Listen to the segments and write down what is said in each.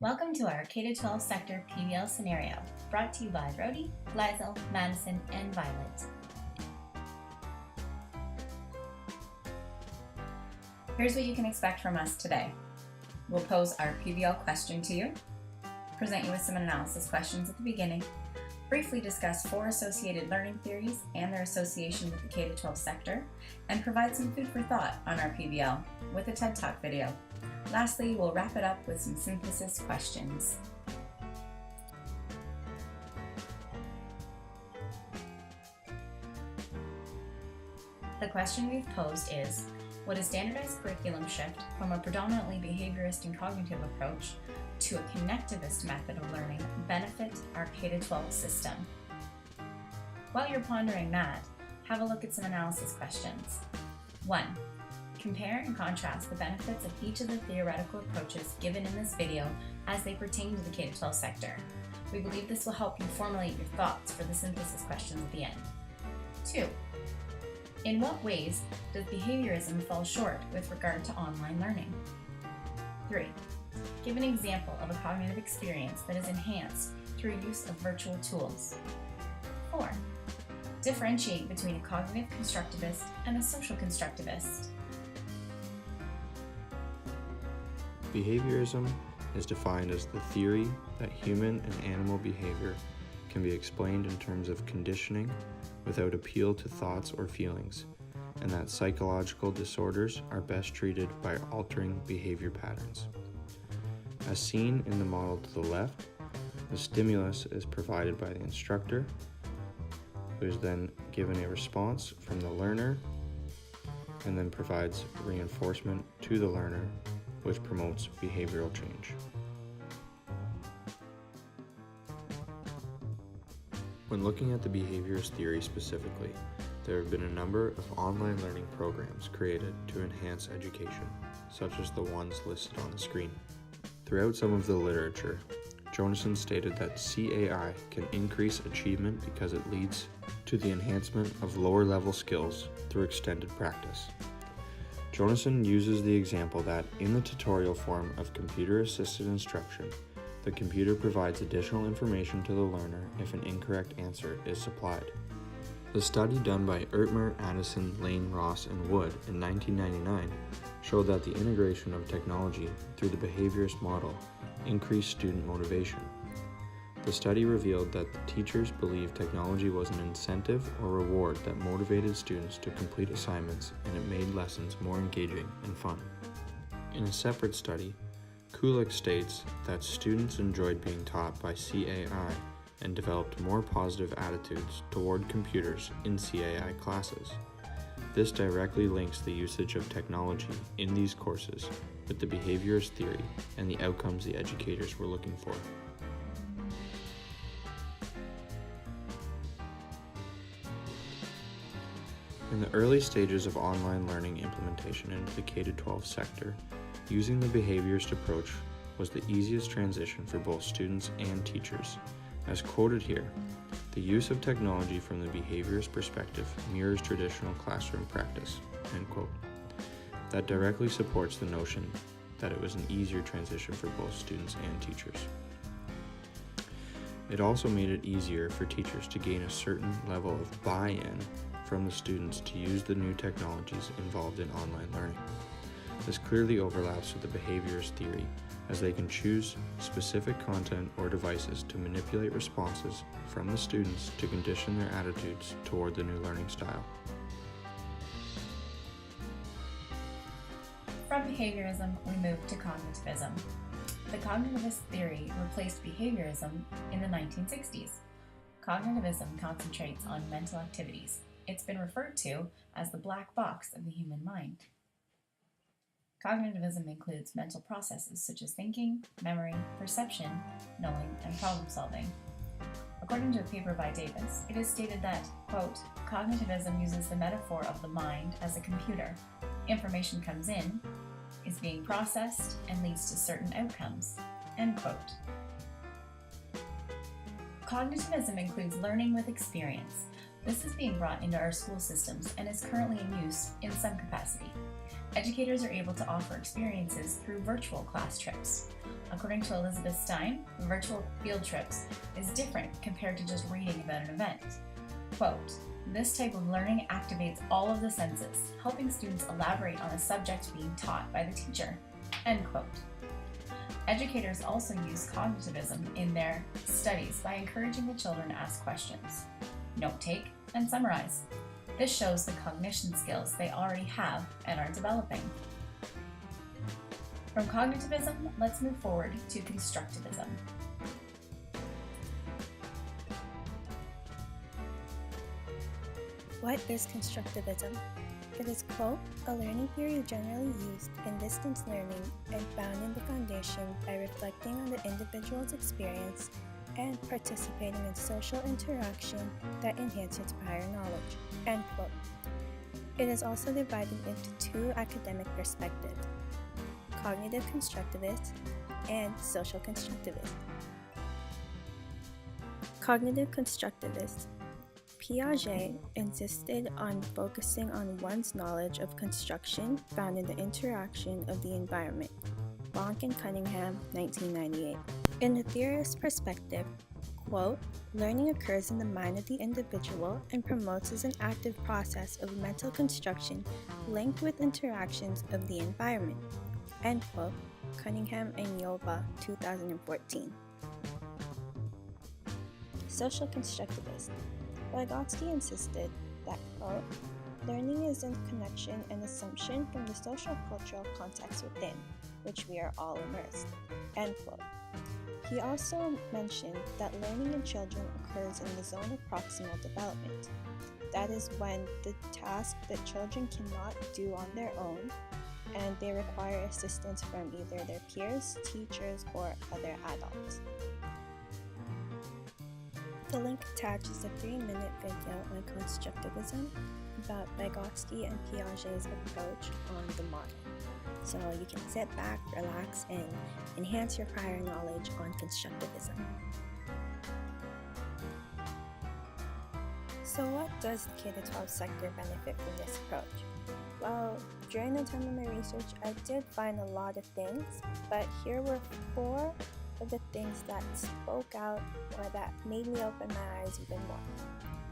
Welcome to our K-12 sector PBL scenario, brought to you by Brody, Lizel, Madison, and Violet. Here's what you can expect from us today. We'll pose our PBL question to you, present you with some analysis questions at the beginning, briefly discuss 4 associated learning theories and their association with the K-12 sector, and provide some food for thought on our PBL with a TED Talk video. Lastly, we'll wrap it up with some synthesis questions. The question we've posed is, would a standardized curriculum shift from a predominantly behaviorist and cognitive approach to a connectivist method of learning benefit our K-12 system? While you're pondering that, have a look at some analysis questions. 1. Compare and contrast the benefits of each of the theoretical approaches given in this video as they pertain to the K-12 sector. We believe this will help you formulate your thoughts for the synthesis questions at the end. 2. In what ways does behaviorism fall short with regard to online learning? 3. Give an example of a cognitive experience that is enhanced through use of virtual tools. 4. Differentiate between a cognitive constructivist and a social constructivist. Behaviorism is defined as the theory that human and animal behavior can be explained in terms of conditioning without appeal to thoughts or feelings, and that psychological disorders are best treated by altering behavior patterns. As seen in the model to the left, the stimulus is provided by the instructor, who is then given a response from the learner, and then provides reinforcement to the learner, which promotes behavioral change. When looking at the behaviorist theory specifically, there have been a number of online learning programs created to enhance education, such as the ones listed on the screen. Throughout some of the literature, Jonassen stated that CAI can increase achievement because it leads to the enhancement of lower-level skills through extended practice. Jonassen uses the example that, in the tutorial form of computer-assisted instruction, the computer provides additional information to the learner if an incorrect answer is supplied. The study done by Ertmer, Addison, Lane, Ross, and Wood in 1999 showed that the integration of technology through the behaviorist model increased student motivation. The study revealed that the teachers believed technology was an incentive or reward that motivated students to complete assignments, and it made lessons more engaging and fun. In a separate study, Kulik states that students enjoyed being taught by CAI and developed more positive attitudes toward computers in CAI classes. This directly links the usage of technology in these courses with the behaviorist theory and the outcomes the educators were looking for. In the early stages of online learning implementation into the K-12 sector, using the behaviorist approach was the easiest transition for both students and teachers. As quoted here, the use of technology from the behaviorist perspective mirrors traditional classroom practice, end quote. That directly supports the notion that it was an easier transition for both students and teachers. It also made it easier for teachers to gain a certain level of buy-in from the students to use the new technologies involved in online learning. This clearly overlaps with the behaviorist theory, as they can choose specific content or devices to manipulate responses from the students to condition their attitudes toward the new learning style. From behaviorism, we move to cognitivism. The cognitivist theory replaced behaviorism in the 1960s. Cognitivism concentrates on mental activities. It's been referred to as the black box of the human mind. Cognitivism includes mental processes such as thinking, memory, perception, knowing, and problem solving. According to a paper by Davis, it is stated that, quote, cognitivism uses the metaphor of the mind as a computer. Information comes in, is being processed, and leads to certain outcomes, end quote. Cognitivism includes learning with experience. This is being brought into our school systems and is currently in use in some capacity. Educators are able to offer experiences through virtual class trips. According to Elizabeth Stein, virtual field trips is different compared to just reading about an event. Quote, "This type of learning activates all of the senses, helping students elaborate on a subject being taught by the teacher." End quote. Educators also use cognitivism in their studies by encouraging the children to ask questions, note take, and summarize. This shows the cognition skills they already have and are developing. From cognitivism, let's move forward to constructivism. What is constructivism? It is, quote, "a learning theory generally used in distance learning and found in the foundation by reflecting on the individual's experience and participating in social interaction that enhances prior knowledge," end quote. It is also divided into two academic perspectives: cognitive constructivist and social constructivist. Cognitive constructivist. Piaget insisted on focusing on one's knowledge of construction found in the interaction of the environment. Bonk and Cunningham, 1998. In the theorist's perspective, quote, "learning occurs in the mind of the individual and promotes as an active process of mental construction linked with interactions of the environment," end quote. Cunningham and Yova, 2014. Social constructivist. Vygotsky insisted that, quote, "learning is a connection and assumption from the social cultural context within which we are all immersed," end quote. He also mentioned that learning in children occurs in the zone of proximal development. That is when the task that children cannot do on their own and they require assistance from either their peers, teachers, or other adults. The link attached is a 3-minute video on constructivism about Vygotsky and Piaget's approach on the model. So you can sit back, relax, and enhance your prior knowledge on constructivism. So what does the K-12 sector benefit from this approach? Well, during the time of my research, I did find a lot of things, but here were 4 of the things that spoke out or that made me open my eyes even more,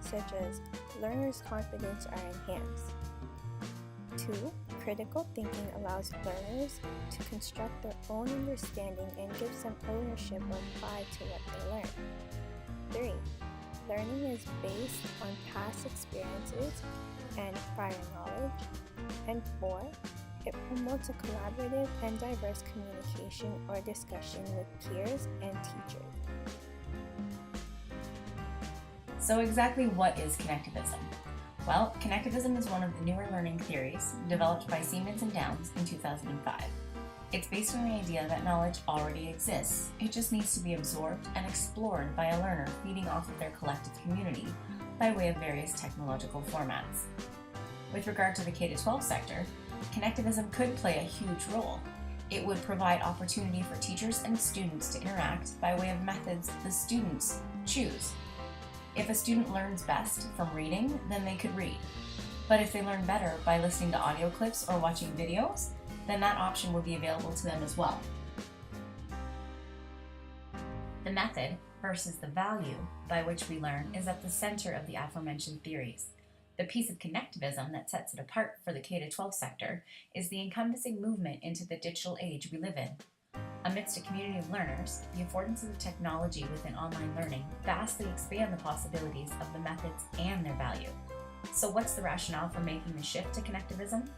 such as learners' confidence are enhanced. 2. Critical thinking allows learners to construct their own understanding and gives them ownership or pride to what they learn. 3. Learning is based on past experiences and prior knowledge. And 4. It promotes a collaborative and diverse communication or discussion with peers and teachers. So exactly what is connectivism? Well, connectivism is one of the newer learning theories developed by Siemens and Downes in 2005. It's based on the idea that knowledge already exists. It just needs to be absorbed and explored by a learner feeding off of their collective community by way of various technological formats. With regard to the K-12 sector, connectivism could play a huge role. It would provide opportunity for teachers and students to interact by way of methods the students choose. If a student learns best from reading, then they could read. But if they learn better by listening to audio clips or watching videos, then that option would be available to them as well. The method versus the value by which we learn is at the center of the aforementioned theories. The piece of connectivism that sets it apart for the K-12 sector is the encompassing movement into the digital age we live in. Amidst a community of learners, the affordances of technology within online learning vastly expand the possibilities of the methods and their value. So what's the rationale for making the shift to connectivism?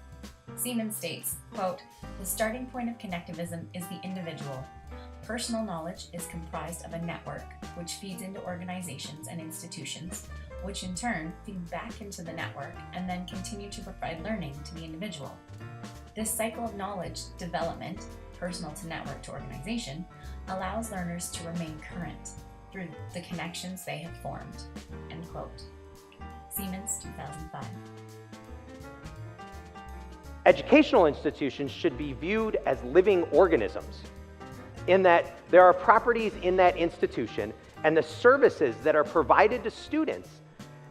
Siemens states, quote, "The starting point of connectivism is the individual. Personal knowledge is comprised of a network which feeds into organizations and institutions, which in turn feed back into the network and then continue to provide learning to the individual. This cycle of knowledge development, personal to network to organization, allows learners to remain current through the connections they have formed." End quote. Siemens, 2005. Educational institutions should be viewed as living organisms, in that there are properties in that institution and the services that are provided to students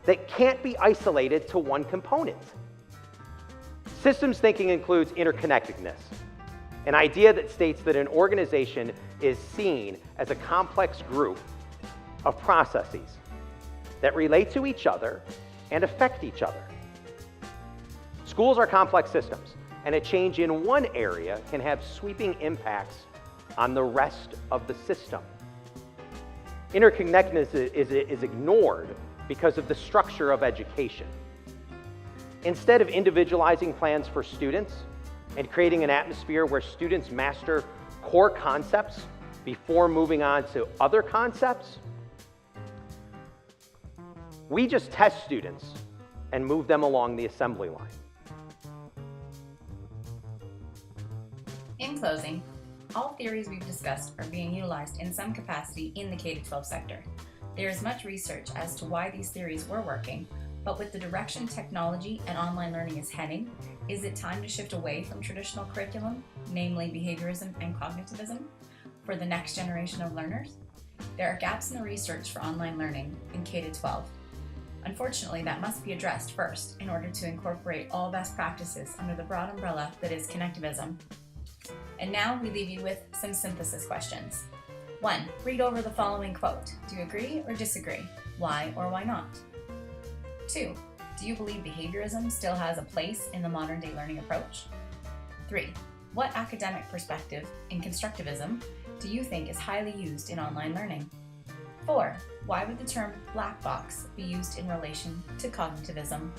that can't be isolated to one component. Systems thinking includes interconnectedness, an idea that states that an organization is seen as a complex group of processes that relate to each other and affect each other. Schools are complex systems, and a change in one area can have sweeping impacts on the rest of the system. Interconnectedness is ignored because of the structure of education. Instead of individualizing plans for students and creating an atmosphere where students master core concepts before moving on to other concepts, we just test students and move them along the assembly line. In closing, all theories we've discussed are being utilized in some capacity in the K-12 sector. There is much research as to why these theories were working, but with the direction technology and online learning is heading, is it time to shift away from traditional curriculum, namely behaviorism and cognitivism, for the next generation of learners? There are gaps in the research for online learning in K-12. Unfortunately, that must be addressed first in order to incorporate all best practices under the broad umbrella that is connectivism. And now we leave you with some synthesis questions. 1. Read over the following quote. Do you agree or disagree? Why or why not? 2. Do you believe behaviorism still has a place in the modern day learning approach? 3. What academic perspective in constructivism do you think is highly used in online learning? 4. Why would the term black box be used in relation to cognitivism?